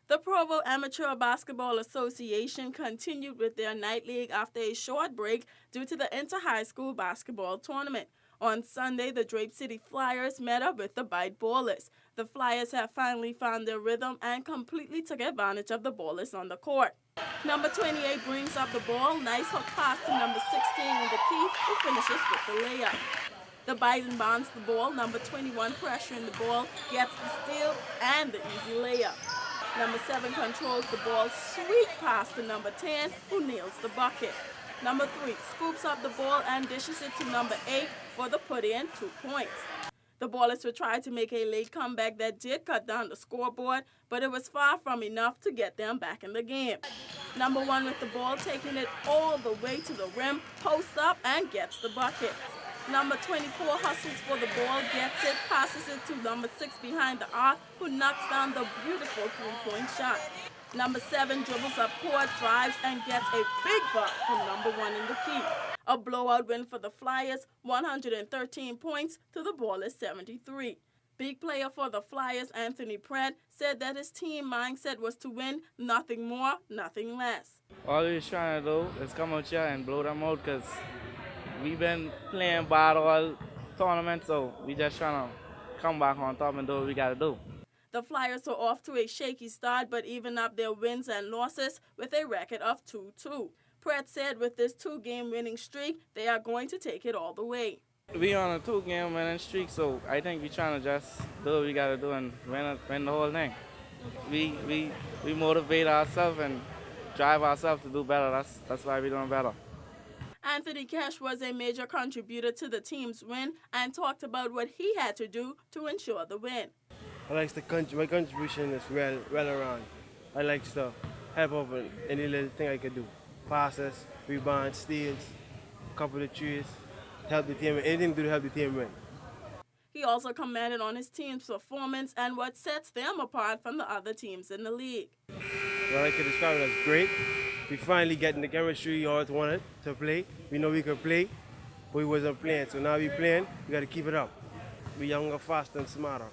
The Provo Amateur Basketball Association continued with their night league after a short break due to the inter-high school basketball tournament. On Sunday, the Drape City Flyers met up with the Bite Ballers. The Flyers have finally found their rhythm and completely took advantage of the ballers on the court. Number 28 brings up the ball. Nice hook pass to number 16 in the key, who finishes with the layup. The Bite inbounds the ball. Number 21 pressuring the ball, gets the steal and the easy layup. Number 7 controls the ball, sweet pass to number 10, who nails the bucket. Number 3 scoops up the ball and dishes it to number 8 for the put-in 2 points. The Ballers would try to make a late comeback that did cut down the scoreboard, but it was far from enough to get them back in the game. Number 1 with the ball, taking it all the way to the rim, posts up and gets the bucket. Number 24 hustles for the ball, gets it, passes it to number 6 behind the arc, who knocks down the beautiful 3-point shot. Number 7 dribbles up court, drives, and gets a big buck from number 1 in the key. A blowout win for the Flyers, 113 points to the Ballers 73. Big player for the Flyers, Anthony Pratt, said that his team mindset was to win, nothing more, nothing less. All we're trying to do is come out here and blow them out because we've been playing bad all tournament, so we just trying to come back on top and do what we got to do. The Flyers were off to a shaky start but even up their wins and losses with a record of 2-2. Pratt said with this 2-game winning streak, they are going to take it all the way. We on a 2-game winning streak, so I think we're trying to just do what we got to do and win the whole thing. We motivate ourselves and drive ourselves to do better. That's why we're doing better. Anthony Cash was a major contributor to the team's win and talked about what he had to do to ensure the win. I like my contribution is well around. I like to help out with any little thing I could do. Passes, rebounds, steals, couple of trees, help the team, anything to help the team win. He also commented on his team's performance and what sets them apart from the other teams in the league. Well, I could describe it as great. We finally getting the chemistry we always wanted to play. We know we could play, but we wasn't playing. So now we playing, we got to keep it up. Be younger, faster, and smarter.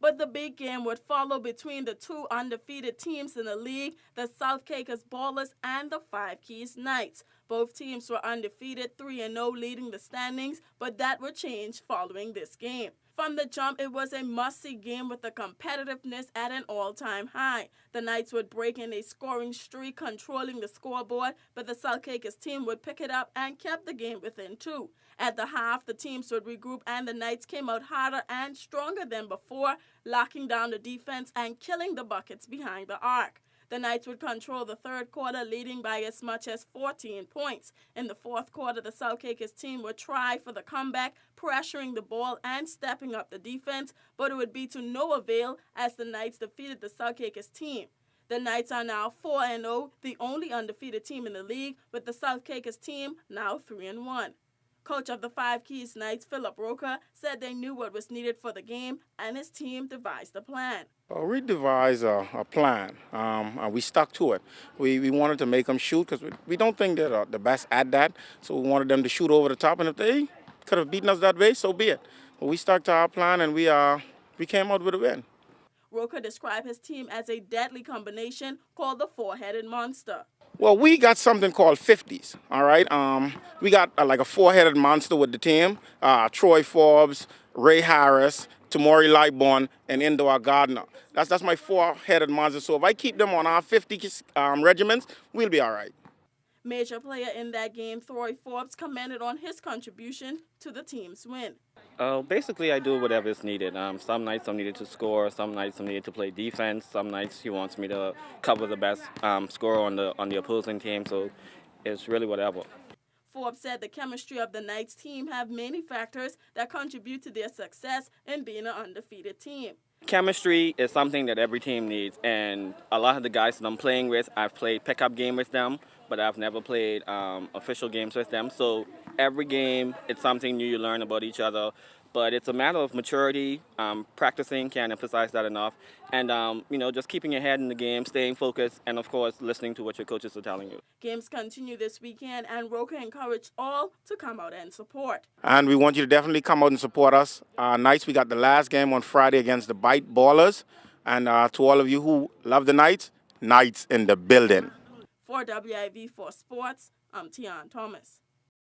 But the big game would follow between the 2 undefeated teams in the league, the South Caicos Ballers and the Five Keys Knights. Both teams were undefeated, 3-0 leading the standings, but that would change following this game. From the jump, it was a must-see game with the competitiveness at an all-time high. The Knights would break in a scoring streak, controlling the scoreboard, but the South Caicos team would pick it up and kept the game within 2. At the half, the teams would regroup and the Knights came out harder and stronger than before, locking down the defense and killing the buckets behind the arc. The Knights would control the third quarter, leading by as much as 14 points. In the fourth quarter, the South Caicos team would try for the comeback, pressuring the ball and stepping up the defense, but it would be to no avail as the Knights defeated the South Caicos team. The Knights are now 4-0, the only undefeated team in the league, with the South Caicos team now 3-1. Coach of the Five Keys Knights, Philip Roca, said they knew what was needed for the game, and his team devised a plan. We devised a plan. We stuck to it. We wanted to make them shoot because we don't think they're the best at that. So we wanted them to shoot over the top, and if they could have beaten us that way, so be it. But we stuck to our plan, and we came out with a win. Roca described his team as a deadly combination called the Four-Headed Monster. Well, we got something called 50s, all right? We got like a four-headed monster with the team. Troy Forbes, Ray Harris, Tamori Lightborn, and Indoor Gardner. That's my four-headed monster. So if I keep them on our 50 regiments, we'll be all right. Major player in that game, Troy Forbes, commented on his contribution to the team's win. Basically, I do whatever is needed. Some nights I'm needed to score. Some nights I'm needed to play defense. Some nights he wants me to cover the best scorer on the opposing team. So it's really whatever. Forbes said the chemistry of the Knights team have many factors that contribute to their success in being an undefeated team. Chemistry is something that every team needs, and a lot of the guys that I'm playing with, I've played pickup game with them, but I've never played official games with them. So every game, it's something new you learn about each other. But it's a matter of maturity, practicing, can't emphasize that enough, and just keeping your head in the game, staying focused, and of course, listening to what your coaches are telling you. Games continue this weekend, and Roca encouraged all to come out and support. And we want you to definitely come out and support us. Knights, we got the last game on Friday against the Bite Ballers, And to all of you who love the Knights, Knights in the building. For WIV4 Sports, I'm Tian Thomas.